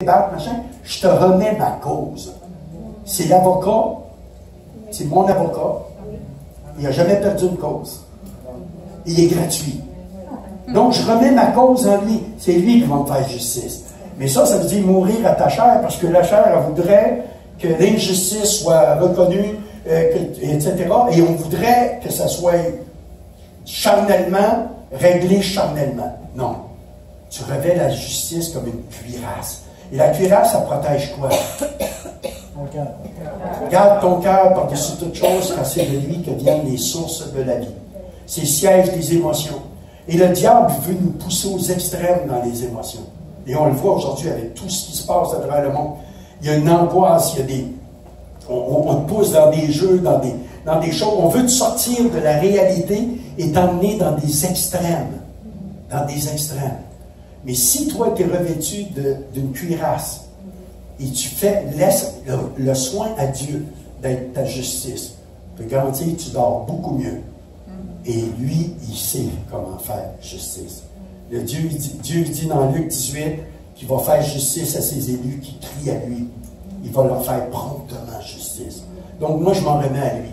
machin, je te remets ma cause. C'est l'avocat, c'est mon avocat. Il n'a jamais perdu une cause. Il est gratuit. Donc, je remets ma cause en lui. C'est lui qui va me faire justice. Mais ça veut dire mourir à ta chair, parce que la chair, elle voudrait que l'injustice soit reconnue, etc. Et on voudrait que ça soit charnellement, réglé charnellement. Non. Tu revêts la justice comme une cuirasse. Et la cuirasse, ça protège quoi? Garde ton cœur par-dessus toute chose, car c'est de lui que viennent les sources de la vie. C'est le siège des émotions. Et le diable veut nous pousser aux extrêmes dans les émotions. Et on le voit aujourd'hui avec tout ce qui se passe à travers le monde. Il y a une angoisse, il y a des... On te pousse dans des jeux, dans des choses. On veut te sortir de la réalité et t'emmener dans des extrêmes. Dans des extrêmes. Mais si toi, tu es revêtu d'une cuirasse et laisses le soin à Dieu d'être ta justice, je te garantis que tu dors beaucoup mieux. Et lui, il sait comment faire justice. Dieu dit dans Luc 18 qu'il va faire justice à ses élus qui crient à lui. Il va leur faire promptement justice. Donc moi, je m'en remets à lui.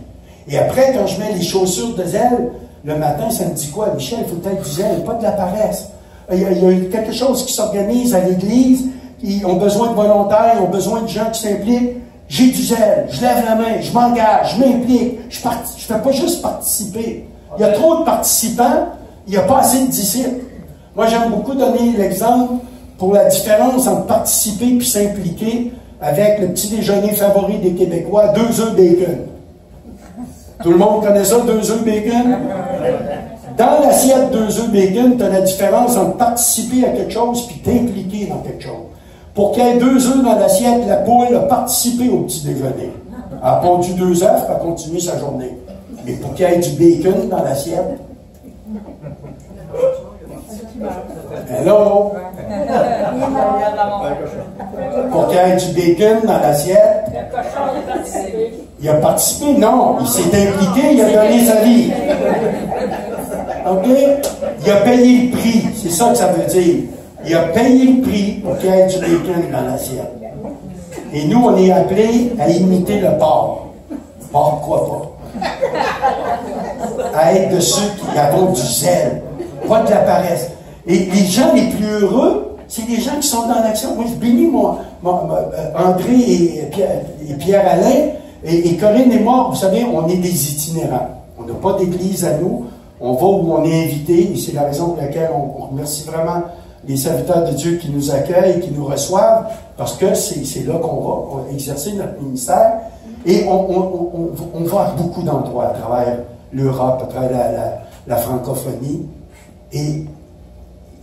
Et après, quand je mets les chaussures de zèle, le matin, ça me dit quoi? Michel, il faut peut-être du zèle, pas de la paresse. Il y a quelque chose qui s'organise à l'Église, ils ont besoin de volontaires, ils ont besoin de gens qui s'impliquent. J'ai du zèle, je lève la main, je m'engage, je m'implique. Je ne fais pas juste participer. Il y a trop de participants, il n'y a pas assez de disciples. Moi, j'aime beaucoup donner l'exemple pour la différence entre participer et s'impliquer avec le petit déjeuner favori des Québécois, 2 œufs bacon. Tout le monde connaît ça, 2 œufs bacon? Dans l'assiette 2 œufs bacon, tu as la différence entre participer à quelque chose et t'impliquer dans quelque chose. Pour qu'il y ait 2 œufs dans l'assiette, la poule a participé au petit déjeuner. Elle a pondu 2 œufs, elle a continué sa journée. Mais pour qu'il y ait du bacon dans l'assiette, hello? Pour qu'il y ait du bacon dans l'assiette, il a participé? Non, il s'est impliqué, il a donné sa vie. OK? Il a payé le prix, c'est ça que ça veut dire. Il a payé le prix pour qu'il y ait du bacon dans l'assiette. Et nous, on est appelés à imiter le porc. Porc quoi pas? À être de ceux qui avons du zèle, pas de la paresse. Et les gens les plus heureux, c'est les gens qui sont dans l'action. Moi, je bénis André et Pierre-Alain, et Corinne et moi, vous savez, on est des itinérants. On n'a pas d'église à nous. On va où on est invité, et c'est la raison pour laquelle on remercie vraiment les serviteurs de Dieu qui nous accueillent et qui nous reçoivent, parce que c'est là qu'on va exercer notre ministère. Et on va à beaucoup d'endroits à travers l'Europe, à travers la francophonie. Et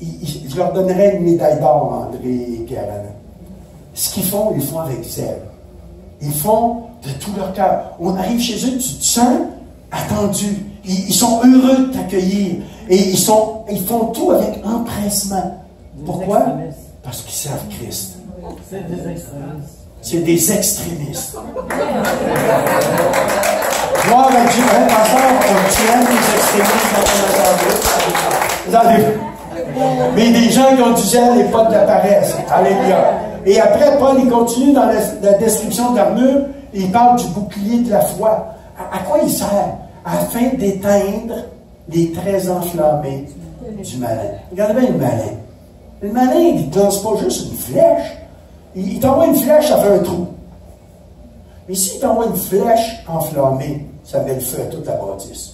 je leur donnerais une médaille d'or, André et Pierre-Alain. Ce qu'ils font, ils le font avec zèle. Ils font de tout leur cœur. On arrive chez eux, tu te sens attendu. Ils sont heureux de t'accueillir. Et ils font tout avec empressement. Pourquoi? Parce qu'ils servent Christ. C'est des extrémistes. C'est des extrémistes. Gloire à Dieu. Hein, pasteur, tu aimes les extrémistes dans ton assemblée? Mais des gens qui ont du zèle et pas de la paresse. Alléluia. Et après, Paul, il continue dans la description de l'armure, et il parle du bouclier de la foi. À quoi il sert? Afin d'éteindre les traits enflammés du malin. Regardez bien le malin. Le malin, il ne lance pas juste une flèche. Il t'envoie une flèche, ça fait un trou. Mais s'il t'envoie une flèche enflammée, ça met le feu à toute la bâtisse.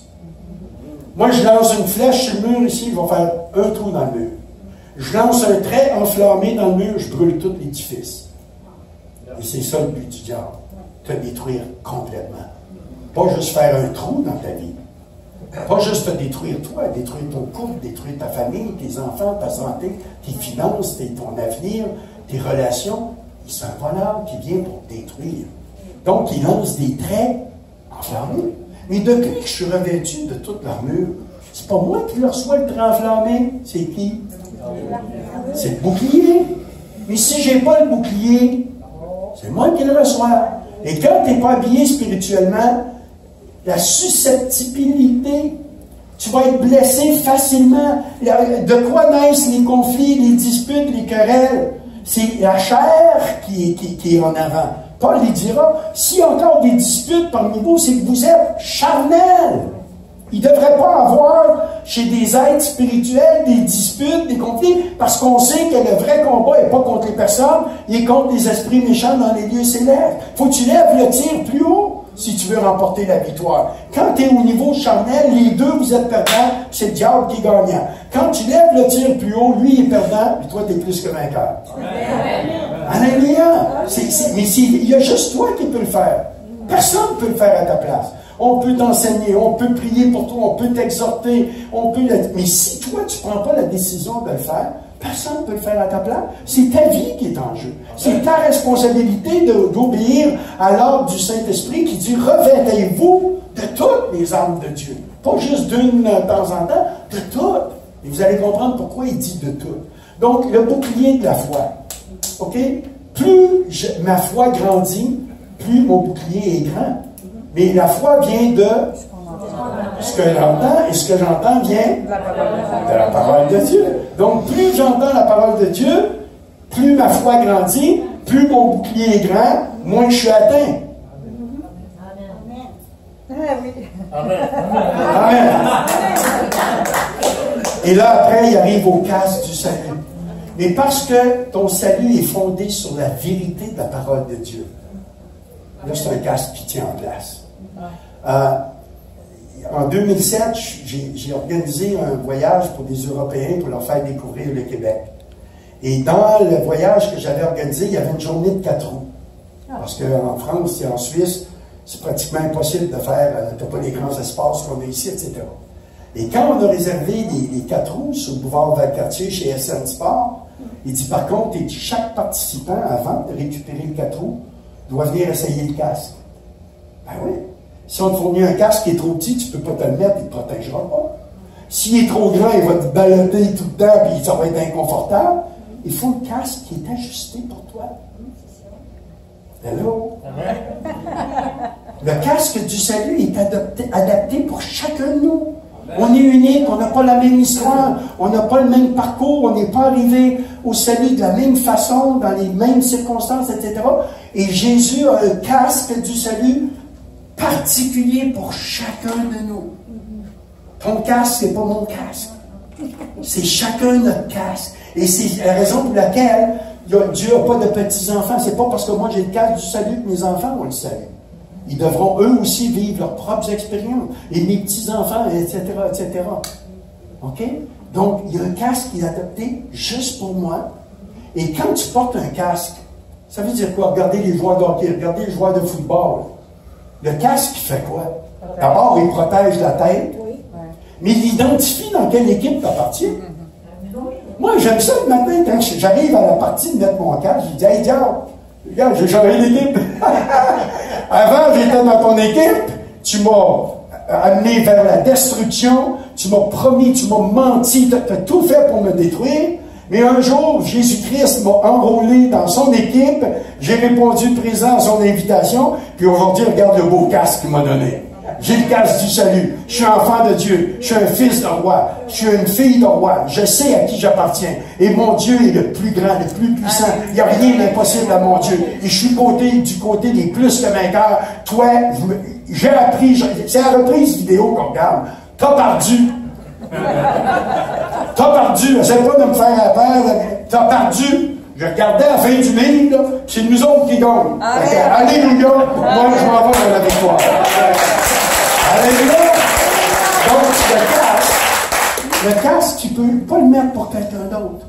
Moi, je lance une flèche sur le mur ici, il va faire un trou dans le mur. Je lance un trait enflammé dans le mur, je brûle tout l'édifice. Et c'est ça le but du diable, te détruire complètement. Pas juste faire un trou dans ta vie. Pas juste te détruire toi, détruire ton couple, détruire ta famille, tes enfants, ta santé, tes finances, ton avenir, tes relations. C'est un voleur qui vient pour te détruire. Donc, il lance des traits enflammés. Mais depuis que je suis revêtu de toute l'armure, c'est pas moi qui le reçois le trait enflammé, c'est qui? C'est le bouclier. Mais si j'ai pas le bouclier, c'est moi qui le reçois. Et quand tu n'es pas habillé spirituellement, la susceptibilité, tu vas être blessé facilement. De quoi naissent les conflits, les disputes, les querelles? C'est la chair qui est en avant. Paul lui dira, s'il y a encore des disputes parmi vous, c'est que vous êtes charnels. Il ne devrait pas avoir chez des êtres spirituels des disputes, des conflits, parce qu'on sait que le vrai combat n'est pas contre les personnes, il est contre les esprits méchants dans les lieux célestes. Faut que tu lèves le tir plus haut si tu veux remporter la victoire. Quand tu es au niveau charnel, les deux, vous êtes perdants, c'est le diable qui est gagnant. Quand tu lèves le tir plus haut, lui il est perdant, et toi, tu es plus que vainqueur. Alléluia! Mais il y a juste toi qui peux le faire. Personne ne peut le faire à ta place. On peut t'enseigner, on peut prier pour toi, on peut t'exhorter, mais si toi, tu ne prends pas la décision de le faire, personne ne peut le faire à ta place. C'est ta vie qui est en jeu. C'est ta responsabilité d'obéir à l'ordre du Saint-Esprit qui dit « Revêtez-vous de toutes les armes de Dieu. » Pas juste d'une de temps en temps, de toutes. Et vous allez comprendre pourquoi il dit de toutes. Donc, le bouclier de la foi. OK? Plus ma foi grandit, plus mon bouclier est grand. Mais la foi vient de ce que j'entends, et ce que j'entends vient de la parole de Dieu. Donc, plus j'entends la parole de Dieu, plus ma foi grandit, plus mon bouclier est grand, moins je suis atteint. Amen. Et là, après, il arrive au casque du salut. Mais parce que ton salut est fondé sur la vérité de la parole de Dieu. Là, c'est un casque qui tient en place. En 2007, j'ai organisé un voyage pour des Européens pour leur faire découvrir le Québec. Et dans le voyage que j'avais organisé, il y avait une journée de 4 roues. Parce qu'en France et en Suisse, c'est pratiquement impossible de faire, tu n'as pas les grands espaces qu'on a ici, etc. Et quand on a réservé les 4 roues sur le boulevard Valcartier chez SN Sport, il dit par contre, chaque participant, avant de récupérer le 4 roues, doit venir essayer le casque. Ben oui. Si on te fournit un casque qui est trop petit, tu ne peux pas te le mettre, il ne te protégera pas. S'il est trop grand, il va te baloter tout le temps, puis ça va être inconfortable. Il faut un casque qui est ajusté pour toi. Hello? Le casque du salut est adapté pour chacun de nous. On est unique, on n'a pas la même histoire, on n'a pas le même parcours, on n'est pas arrivé au salut de la même façon, dans les mêmes circonstances, etc. Et Jésus a un casque du salut particulier pour chacun de nous. Ton casque, ce n'est pas mon casque. C'est chacun notre casque. Et c'est la raison pour laquelle Dieu n'a pas de petits-enfants. Ce n'est pas parce que moi j'ai le casque du salut que mes enfants ont le salut. Ils devront eux aussi vivre leurs propres expériences. Et mes petits-enfants, etc., etc. OK? Donc, il y a un casque qui est adapté juste pour moi. Et quand tu portes un casque, ça veut dire quoi? Regardez les joueurs de hockey, regardez les joueurs de football. Le casque, il fait quoi? D'abord, il protège la tête, mais il identifie dans quelle équipe tu appartiens. Moi, j'aime ça le matin, quand j'arrive à la partie de mettre mon casque, je dis « Hey, diable, regarde, j'ai changé d'équipe. » Avant, j'étais dans ton équipe, tu m'as amené vers la destruction, tu m'as promis, tu m'as menti, tu as tout fait pour me détruire. Mais un jour, Jésus-Christ m'a enrôlé dans son équipe, j'ai répondu présent à son invitation, puis aujourd'hui, regarde le beau casque qu'il m'a donné. J'ai le casque du salut, je suis enfant de Dieu, je suis un fils de roi, je suis une fille de roi, je sais à qui j'appartiens. Et mon Dieu est le plus grand, le plus puissant, il n'y a rien d'impossible à mon Dieu. Et je suis du côté des plus que vainqueurs. Toi, j'ai appris, c'est la reprise vidéo qu'on regarde, t'as perdu. T'as perdu, essaie pas de me faire la peur, t'as perdu. Je regardais à la fin du livre, c'est nous autres qui gagnons. Alléluia, moi je m'en vais dans la victoire. Alléluia. Donc le casque, tu ne peux pas le mettre pour quelqu'un d'autre.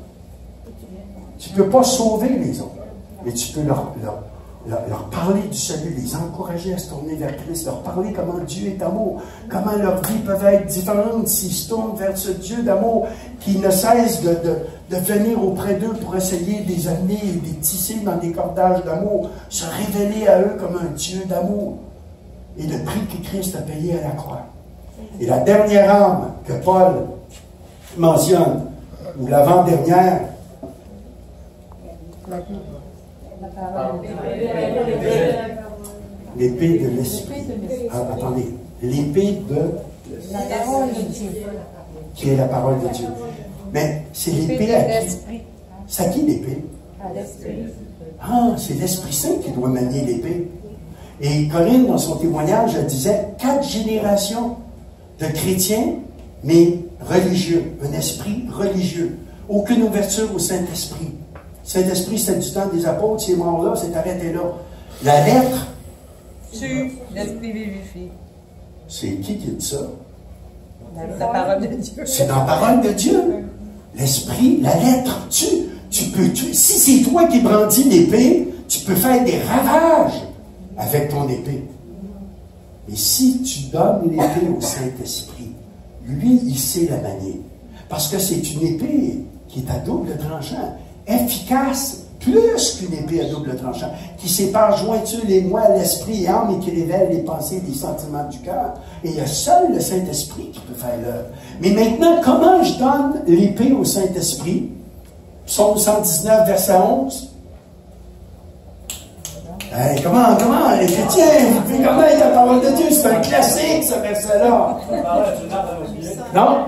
Tu ne peux pas sauver les autres, mais tu peux leur parler du salut, les encourager à se tourner vers Christ, leur parler comment Dieu est amour, comment leur vie peut être différente s'ils se tournent vers ce Dieu d'amour qui ne cesse de venir auprès d'eux pour essayer de les amener et de les tisser dans des cordages d'amour, se révéler à eux comme un Dieu d'amour. Et le prix que Christ a payé à la croix. Et la dernière arme que Paul mentionne, ou l'avant-dernière, l'épée de l'esprit. Attendez, l'épée de qui est la parole de Dieu. Mais c'est l'épée à qui? C'est à qui l'épée? Ah, c'est l'Esprit Saint qui doit manier l'épée. Et Corinne, dans son témoignage, elle disait 4 générations de chrétiens, mais religieux, un esprit religieux. Aucune ouverture au Saint-Esprit. Saint-Esprit, c'était du temps des apôtres, c'est mort là, c'est arrêté là. La lettre. Tu, l'Esprit vivifie. C'est qui dit ça? Dans la parole de Dieu. C'est dans la parole de Dieu. L'Esprit, la lettre, tu peux tuer. Si c'est toi qui brandis l'épée, tu peux faire des ravages avec ton épée. Mais si tu donnes l'épée au Saint-Esprit, lui, il sait la manier. Parce que c'est une épée qui est à double tranchant, efficace, plus qu'une épée à double tranchant, qui sépare jointure les moelles, l'esprit et âme, et qui révèle les pensées et les sentiments du cœur. Et il y a seul le Saint-Esprit qui peut faire l'œuvre. Mais maintenant, comment je donne l'épée au Saint-Esprit? Psaume 119, verset 11. Hey, comment, les chrétiens, vous pouvez connaître la parole de Dieu? C'est un classique, ce verset-là. Non?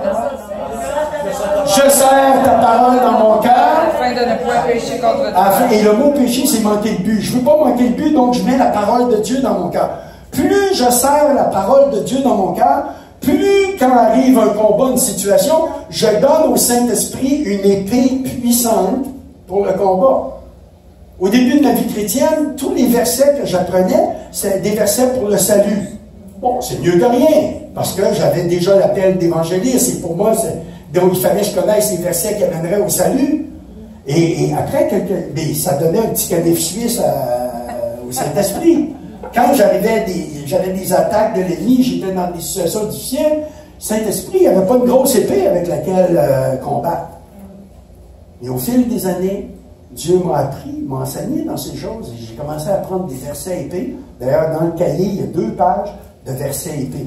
Je serre ta parole dans mon cœur. Afin de ne point pécher contre toi. Et le mot péché, c'est manquer le but. Je ne veux pas manquer le but, donc je mets la parole de Dieu dans mon cœur. Plus je serre la parole de Dieu dans mon cœur, plus quand arrive un combat, une situation, je donne au Saint-Esprit une épée puissante pour le combat. Au début de ma vie chrétienne, tous les versets que j'apprenais, c'était des versets pour le salut. Bon, c'est mieux que rien, parce que j'avais déjà l'appel d'évangéliste, et pour moi, donc il fallait que je connaisse les versets qui amèneraient au salut. Et après, ça donnait un petit canif suisse au Saint-Esprit. Quand j'avais des attaques de l'ennemi, j'étais dans des situations difficiles, Saint-Esprit, il n'y avait pas une grosse épée avec laquelle combattre. Et au fil des années, Dieu m'a appris, m'a enseigné dans ces choses, et j'ai commencé à prendre des versets épais. D'ailleurs, dans le cahier, il y a 2 pages de versets épais.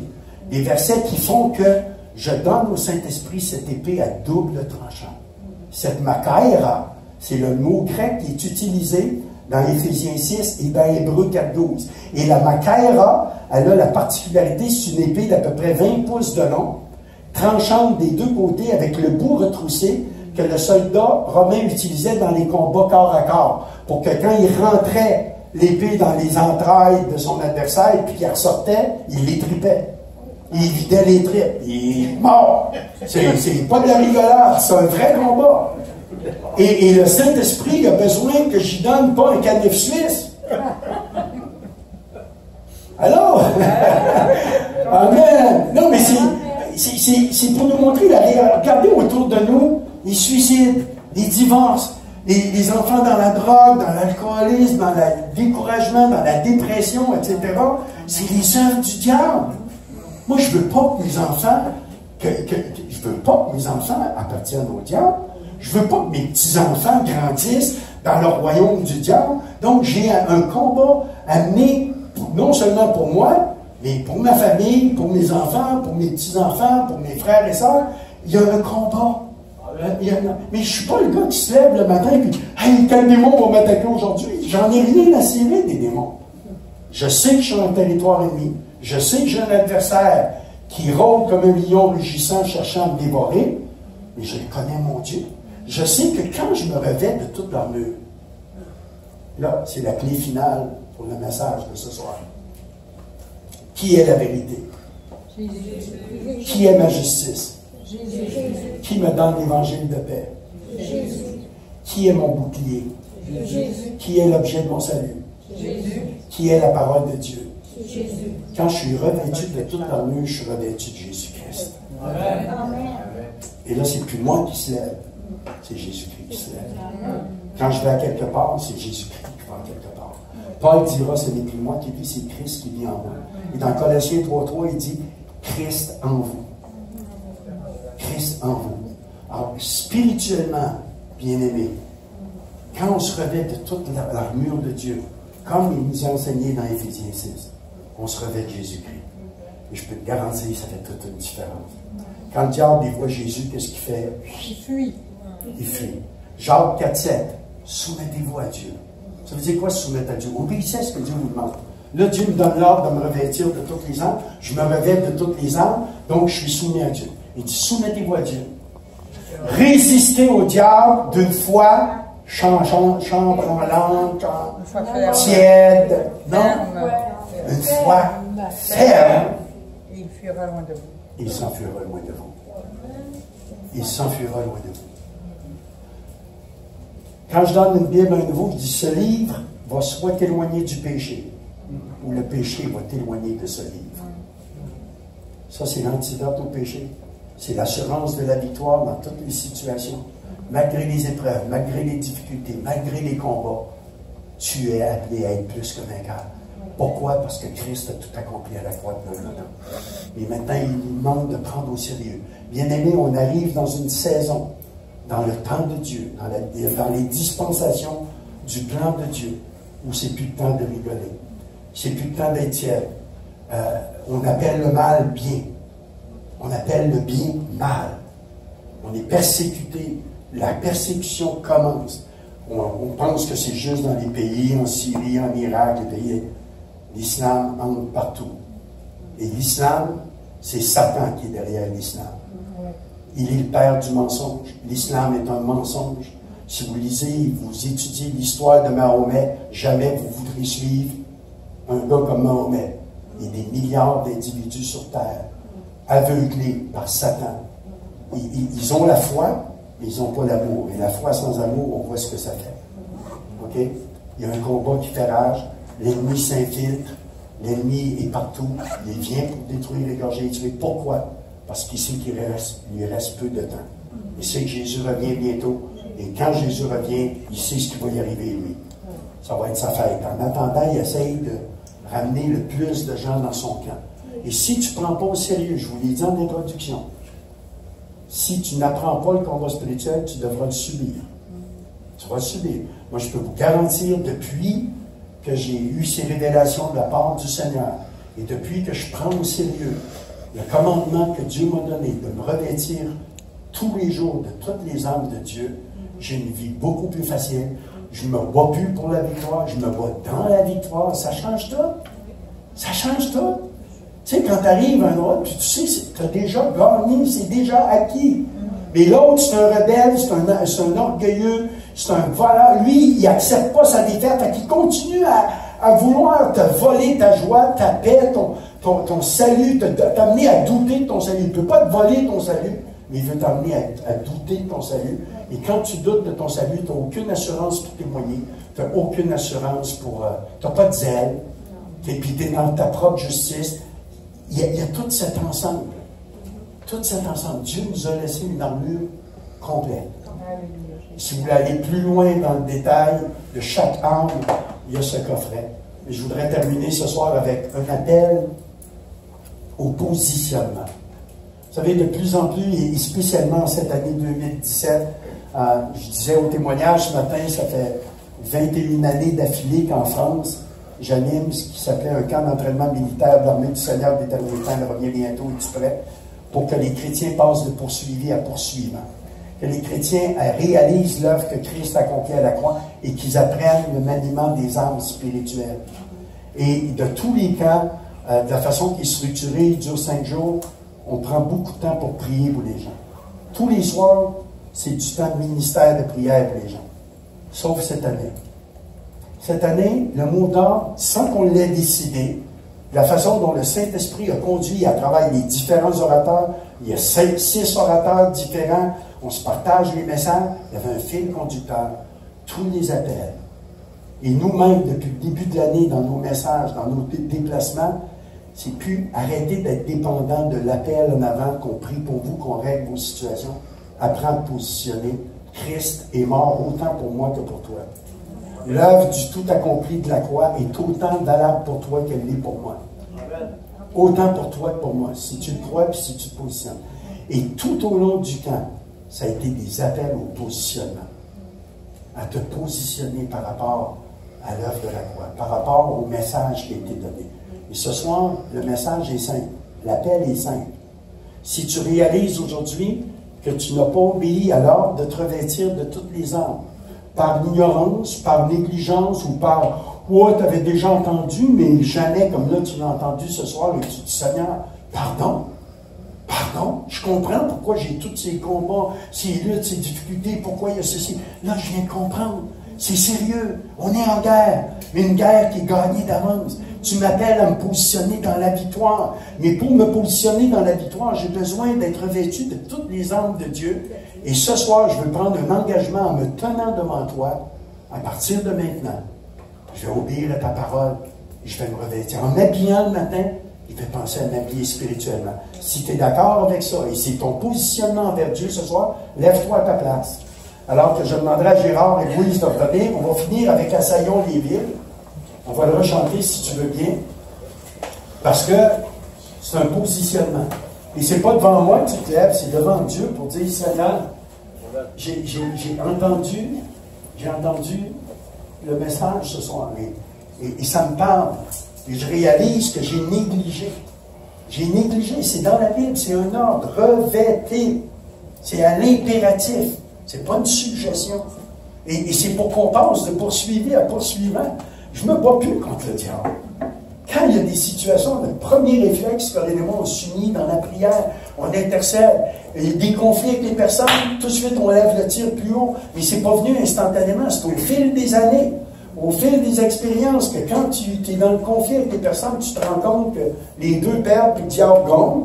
Des versets qui font que je donne au Saint-Esprit cette épée à double tranchant. Cette makaira, c'est le mot grec qui est utilisé dans Éphésiens 6 et dans Hébreux 4.12. Et la makaira, elle a la particularité, c'est une épée d'à peu près 20 pouces de long, tranchante des 2 côtés avec le bout retroussé, que le soldat romain utilisait dans les combats corps à corps, pour que quand il rentrait l'épée dans les entrailles de son adversaire, puis qu'il ressortait, il les tripait. Il vidait les tripes. Il est mort. C'est pas de la rigolade, c'est un vrai combat. Et le Saint-Esprit a besoin que j'y donne pas un canif suisse. Alors, amen. Non, mais c'est pour nous montrer la réalité. Regardez autour de nous les suicides, les divorces, les enfants dans la drogue, dans l'alcoolisme, dans le découragement, dans la dépression, etc. C'est les œuvres du diable. Moi, je veux pas que mes enfants, je veux pas que mes enfants appartiennent au diable. Je veux pas que mes petits-enfants grandissent dans le royaume du diable. Donc, j'ai un combat à mener, non seulement pour moi, mais pour ma famille, pour mes enfants, pour mes petits-enfants, pour mes frères et sœurs. Il y a un combat. Mais je ne suis pas le gars qui se lève le matin et puis « Hey, quel démon va m'attaquer aujourd'hui? » J'en ai rien à cirer des démons. Je sais que je suis sur un territoire ennemi. Je sais que j'ai un adversaire qui rôde comme un lion rugissant, cherchant à me dévorer. Mais je connais mon Dieu. Je sais que quand je me revêt de toute l'armure, là, c'est la clé finale pour le message de ce soir. Qui est la vérité? Jésus. Qui est ma justice? Jésus. Qui me donne l'évangile de paix? Jésus. Qui est mon bouclier? Jésus. Qui est l'objet de mon salut? Jésus. Qui est la parole de Dieu? Jésus. Quand je suis revêtu de toute l'armure, je suis revêtu de Jésus-Christ. Amen. Et là, c'est plus moi qui se lève, c'est Jésus-Christ qui se lève. Quand je vais à quelque part, c'est Jésus-Christ qui va à quelque part. Paul dira, ce n'est plus moi qui vis, c'est Christ qui vit en vous. Et dans Colossiens 3.3, il dit, Christ en vous. Christ en vous. Alors, spirituellement, bien-aimés, quand on se revêt de toute l'armure de Dieu, comme il nous a enseigné dans Éphésiens 6, on se revêt de Jésus-Christ. Et je peux te garantir, ça fait toute une différence. Quand le diable il voit Jésus, qu'est-ce qu'il fait? Il fuit. Il fuit. Jacques 4.7, soumettez-vous à Dieu. Ça veut dire quoi, se soumettre à Dieu? Obéissez à ce que Dieu vous demande. Là, Dieu me donne l'ordre de me revêtir de toutes les armes. Je me revêt de toutes les armes, donc je suis soumis à Dieu. Il dit, soumettez-vous à Dieu. Résistez au diable d'une foi chambranlante, tiède. Non, une foi ferme. Il fuira loin de vous. Il s'enfuira loin de vous. Il s'enfuira loin de vous. Quand je donne une Bible à un nouveau, je dis ce livre va soit t'éloigner du péché, ou le péché va t'éloigner de ce livre. Ça, c'est l'antidote au péché. C'est l'assurance de la victoire dans toutes les situations. Malgré les épreuves, malgré les difficultés, malgré les combats, tu es appelé à être plus que vainqueur. Pourquoi? Parce que Christ a tout accompli à la croix de Golgotha. Et maintenant, il nous demande de prendre au sérieux. Bien-aimés, on arrive dans une saison, dans le temps de Dieu, dans les dispensations du plan de Dieu, où c'est plus le temps de rigoler. C'est plus le temps d'être tiède. On appelle le mal bien. On appelle le bien mal. On est persécuté. La persécution commence. On pense que c'est juste dans les pays, en Syrie, en Irak, les pays. L'islam entre partout. Et l'islam, c'est Satan qui est derrière l'islam. Il est le père du mensonge. L'islam est un mensonge. Si vous lisez, vous étudiez l'histoire de Mahomet, jamais vous voudrez suivre un gars comme Mahomet. Il y a des milliards d'individus sur Terre, aveuglés par Satan. Ils ont la foi, mais ils n'ont pas l'amour. Et la foi sans amour, on voit ce que ça fait. OK? Il y a un combat qui fait rage. L'ennemi s'infiltre. L'ennemi est partout. Il vient pour détruire, égorger et tuer. Pourquoi? Parce qu'il sait qu'il lui reste peu de temps. Il sait que Jésus revient bientôt. Et quand Jésus revient, il sait ce qui va y arriver, lui. Ça va être sa fête. En attendant, il essaye de ramener le plus de gens dans son camp. Et si tu ne prends pas au sérieux, je vous l'ai dit en introduction, si tu n'apprends pas le combat spirituel, tu devras le subir. Tu vas le subir. Moi, je peux vous garantir, depuis que j'ai eu ces révélations de la part du Seigneur, et depuis que je prends au sérieux le commandement que Dieu m'a donné de me revêtir tous les jours de toutes les âmes de Dieu, j'ai une vie beaucoup plus facile. Je ne me bats plus pour la victoire, je me bats dans la victoire. Ça change tout. Ça change tout. Tu sais, quand tu arrives à un endroit, puis tu sais, tu as déjà gagné, c'est déjà acquis. Mais l'autre, c'est un rebelle, c'est un orgueilleux, c'est un voleur. Lui, il n'accepte pas sa défaite, fait qu'il continue à vouloir te voler ta joie, ta paix, ton salut, t'amener à douter de ton salut. Il ne peut pas te voler ton salut, mais il veut t'amener à douter de ton salut. Et quand tu doutes de ton salut, tu n'as aucune assurance pour témoigner, tu n'as aucune assurance pour... tu n'as pas de zèle, et puis tu es dans ta propre justice. Il y a tout cet ensemble. Tout cet ensemble. Dieu nous a laissé une armure complète. Si vous voulez aller plus loin dans le détail de chaque âme, il y a ce coffret. Et je voudrais terminer ce soir avec un appel au positionnement. Vous savez, de plus en plus, et spécialement cette année 2017, je disais au témoignage ce matin, ça fait 21 années d'affilée qu'en France, j'anime ce qui s'appelait un camp d'entraînement militaire de l'armée du Seigneur déterminé. Elle revient bientôt, es-tu prêt? Pour que les chrétiens passent de poursuivi à poursuivant. Que les chrétiens réalisent l'œuvre que Christ a accomplie à la croix et qu'ils apprennent le maniement des âmes spirituelles. Et de tous les camps, de la façon qui est structurée, il dure 5 jours, on prend beaucoup de temps pour prier pour les gens. Tous les soirs, c'est du temps de ministère de prière pour les gens. Sauf cette année. Cette année, le mot d'ordre, sans qu'on l'ait décidé, la façon dont le Saint-Esprit a conduit à travers les différents orateurs, il y a 6 orateurs différents, on se partage les messages, il y avait un fil conducteur, tous les appels. Et nous-mêmes, depuis le début de l'année, dans nos messages, dans nos déplacements, c'est plus arrêter d'être dépendant de l'appel en avant, qu'on prie pour vous, qu'on règle vos situations, apprendre à positionner. Christ est mort autant pour moi que pour toi. L'œuvre du tout accompli de la croix est autant valable pour toi qu'elle l'est pour moi. Autant pour toi que pour moi, si tu le crois et si tu te positionnes. Et tout au long du camp, ça a été des appels au positionnement. À te positionner par rapport à l'œuvre de la croix, par rapport au message qui a été donné. Et ce soir, le message est simple. L'appel est simple. Si tu réalises aujourd'hui que tu n'as pas obéi à l'ordre de te revêtir de toutes les armes, par ignorance, par négligence ou par « Ouais, tu avais déjà entendu, mais jamais comme là tu l'as entendu ce soir et tu dis Seigneur, pardon, Pardon, je comprends pourquoi j'ai tous ces combats, ces luttes, ces difficultés, pourquoi il y a ceci. Là, je viens de comprendre. C'est sérieux. On est en guerre, mais une guerre qui est gagnée d'avance. Tu m'appelles à me positionner dans la victoire. Mais pour me positionner dans la victoire, j'ai besoin d'être revêtu de toutes les armes de Dieu. Et ce soir, je veux prendre un engagement en me tenant devant toi. À partir de maintenant, je vais obéir à ta parole et je vais me revêtir. En m'habillant le matin, il fait penser à m'habiller spirituellement. Si tu es d'accord avec ça et c'est ton positionnement envers Dieu ce soir, lève-toi à ta place. Alors que je demanderai à Gérard et Louise de revenir, on va finir avec Assaillons les villes. On va le rechanter si tu veux bien. Parce que c'est un positionnement. Et c'est pas devant moi que tu te lèves, c'est devant Dieu pour dire, Seigneur, j'ai entendu le message ce soir. Et ça me parle. Et je réalise que j'ai négligé. J'ai négligé. C'est dans la Bible, c'est un ordre. Revêtez. C'est à l'impératif. C'est pas une suggestion. Et c'est pour qu'on passe de poursuivi à poursuivant. Je ne me bats plus contre le diable. Quand il y a des situations, le premier réflexe, Corinne et moi, on s'unit dans la prière, on intercède. Il y a des conflits avec les personnes, tout de suite on lève le tir plus haut. Mais c'est pas venu instantanément, c'est au fil des années, au fil des expériences, que quand tu es dans le conflit avec les personnes, tu te rends compte que les deux perdent, puis le diable gagne.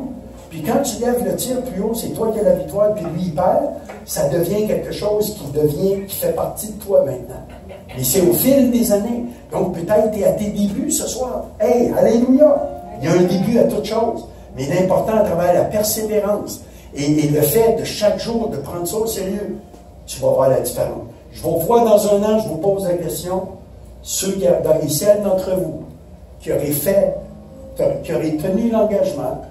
Puis quand tu lèves le tir plus haut, c'est toi qui as la victoire, puis lui il perd, ça devient quelque chose qui fait partie de toi maintenant. Mais c'est au fil des années. Donc peut-être tu es à tes débuts ce soir. Hey, alléluia! Il y a un début à toute chose. Mais l'important à travers la persévérance et le fait de chaque jour de prendre ça au sérieux, tu vas voir la différence. Je vous revois dans un an, je vous pose la question, ceux et celles d'entre vous qui auraient tenu l'engagement,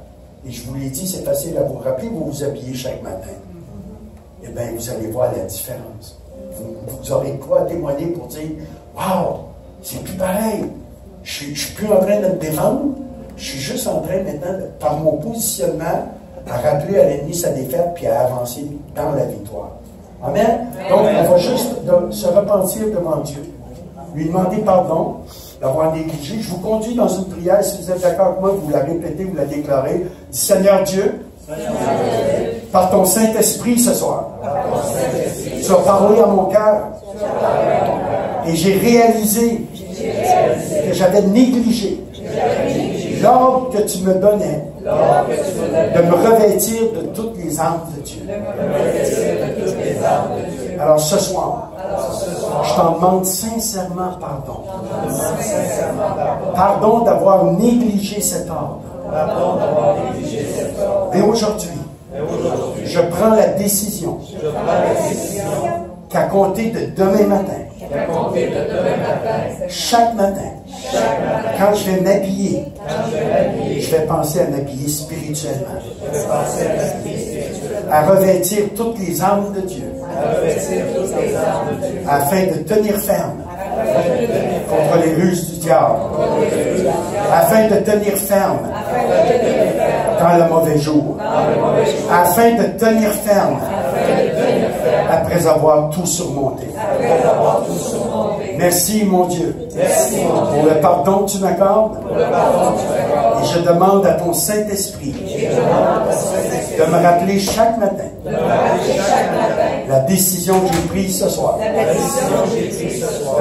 et je vous l'ai dit, c'est facile à vous rappeler, vous vous habillez chaque matin. Eh bien, vous allez voir la différence. Vous aurez quoi à témoigner pour dire, waouh, c'est plus pareil. Je ne suis plus en train de me défendre, je suis juste en train maintenant, par mon positionnement, à rappeler à l'ennemi sa défaite puis à avancer dans la victoire. Amen? Donc, on va juste se repentir devant Dieu, lui demander pardon d'avoir négligé. Je vous conduis dans une prière. Si vous êtes d'accord avec moi, vous la répétez, vous la déclarez. Dis, Seigneur Dieu, par ton Saint-Esprit ce soir, tu as parlé à mon cœur et j'ai réalisé que j'avais négligé l'ordre que tu me donnais de me revêtir de toutes les armes de Dieu. Alors ce soir, je t'en demande sincèrement pardon. Pardon d'avoir négligé cet ordre. Et aujourd'hui, je prends la décision qu'à compter de demain matin, chaque matin, quand je vais m'habiller, je vais penser à m'habiller spirituellement, à revêtir toutes les armes de Dieu, afin de tenir ferme contre les ruses du diable, afin de tenir ferme dans le mauvais jour, afin de tenir ferme après avoir tout surmonté. Merci, mon Dieu, pour le pardon que tu m'accordes. Et je demande à ton Saint-Esprit de me rappeler chaque matin la décision que j'ai prise ce soir de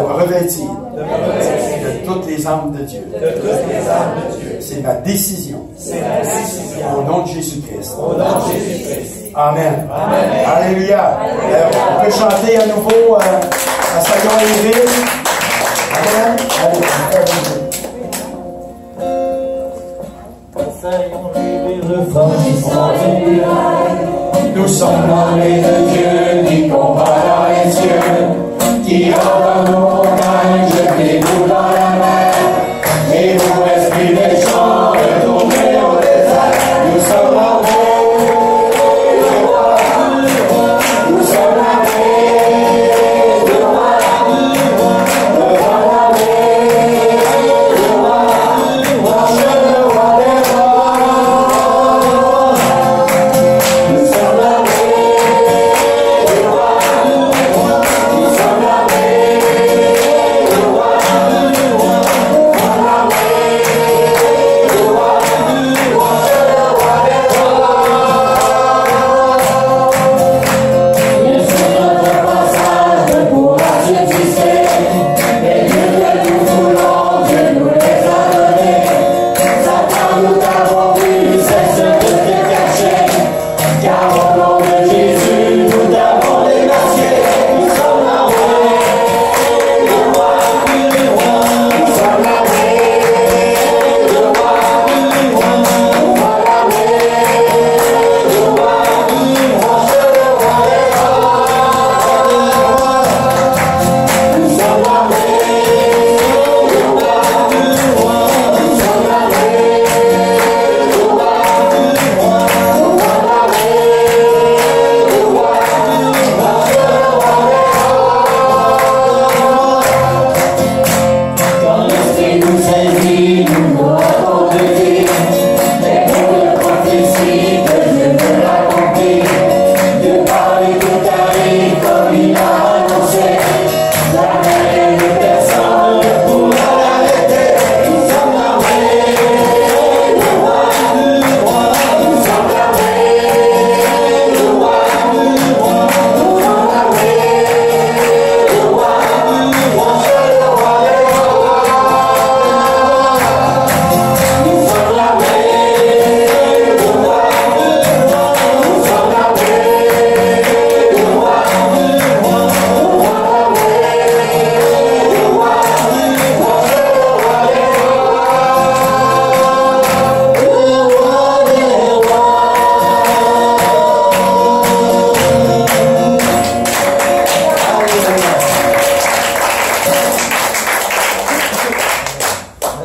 me revêtir de toutes les armes de Dieu. C'est ma décision. Au nom de Jésus-Christ. Amen. Alléluia. On peut chanter à nouveau Assaillons les villes. Amen. Assaillons les villes, franchissons les murailles. Nous sommes l'armée de Dieu qui combat dans les cieux, qui rend dans nos montagnes, jetez-vous dans la mer. Et vous, esprit méchant, retournez au désert. Nous sommes l'armée. Nous sommes l'armée. Nous sommes l'armée.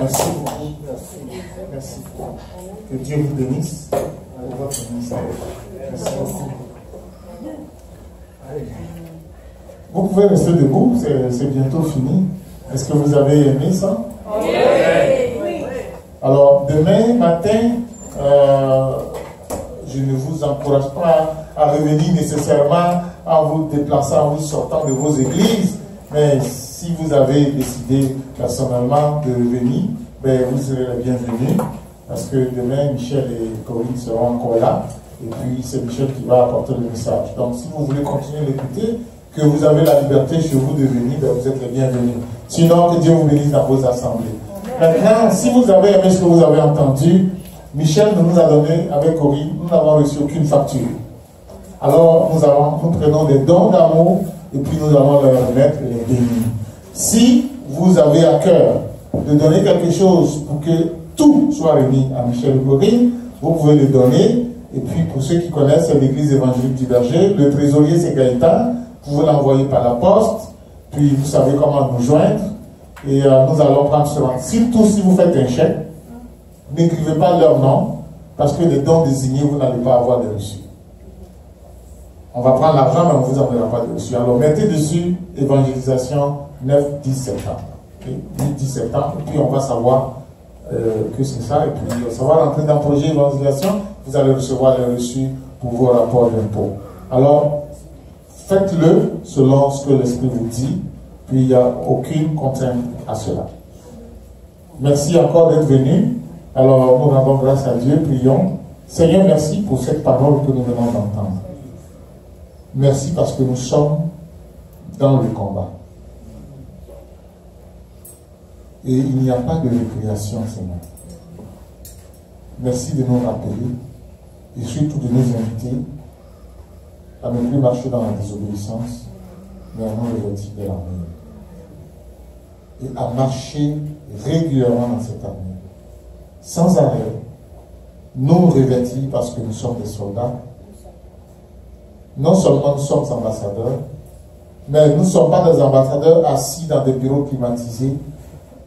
Merci beaucoup. Merci. Merci. Que Dieu vous bénisse pour votre ministère. Merci beaucoup. Allez. Vous pouvez rester debout, c'est bientôt fini. Est-ce que vous avez aimé ça? Oui. Alors, demain matin, je ne vous encourage pas à revenir nécessairement en vous déplaçant, en vous sortant de vos églises, mais si vous avez décidé personnellement de venir, ben, vous serez les bienvenus, parce que demain, Michel et Corinne seront encore là, et puis c'est Michel qui va apporter le message. Donc, si vous voulez continuer d'écouter, que vous avez la liberté chez vous de venir, ben, vous êtes les bienvenus. Sinon, que Dieu vous bénisse dans vos assemblées. Maintenant, si vous avez aimé ce que vous avez entendu, Michel nous a donné, avec Corinne, nous n'avons reçu aucune facture. Alors, nous prenons des dons d'amour et puis nous allons leur remettre les bénis. Si vous avez à cœur de donner quelque chose pour que tout soit remis à Michel et Corinne, vous pouvez le donner. Et puis, pour ceux qui connaissent l'église évangélique du Berger, le trésorier c'est Gaëtan. Vous pouvez l'envoyer par la poste. Puis, vous savez comment nous joindre. Et nous allons prendre ce temps. Surtout si vous faites un chèque, n'écrivez pas leur nom, parce que les dons désignés, vous n'allez pas avoir de reçu. On va prendre l'argent, mais on ne vous enverra pas de reçu. Alors mettez dessus évangélisation 9-10 septembre. Okay? 10 septembre, et puis on va savoir que c'est ça. Et puis ça va rentrer dans le projet évangélisation, vous allez recevoir les reçus pour vos rapports d'impôts. Alors, faites-le selon ce que l'Esprit vous dit. Puis il n'y a aucune contrainte à cela. Merci encore d'être venu. Alors nous rendons grâce à Dieu, prions. Seigneur, merci pour cette parole que nous venons d'entendre. Merci parce que nous sommes dans le combat. Et il n'y a pas de récréation, Seigneur. Merci de nous rappeler et surtout de nous inviter à ne plus marcher dans la désobéissance, mais à nous revêtir de l'armure. Et à marcher régulièrement dans cette armure. Sans arrêt, nous revêtir parce que nous sommes des soldats. Non seulement nous sommes ambassadeurs, mais nous ne sommes pas des ambassadeurs assis dans des bureaux climatisés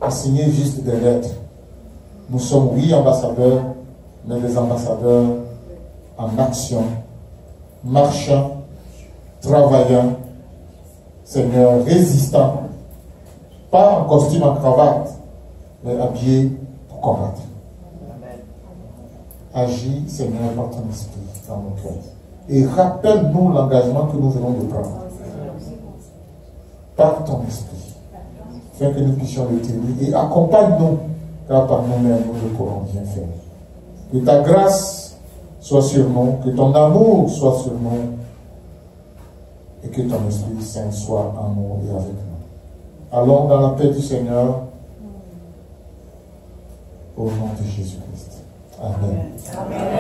à signer juste des lettres. Nous sommes, oui, ambassadeurs, mais des ambassadeurs en action, marchant, travaillant, Seigneur, résistant, pas en costume, en cravate, mais habillé pour combattre. Agis, Seigneur, par ton esprit dans nos cœurs. Et rappelle-nous l'engagement que nous venons de prendre. Par ton esprit. Afin que nous puissions le tenir. Et accompagne-nous, car par nous-mêmes, nous ne pourrons rien faire. Que ta grâce soit sur nous, que ton amour soit sur nous, et que ton Esprit Saint soit en nous et avec nous. Allons dans la paix du Seigneur, au nom de Jésus-Christ. Amen. Amen.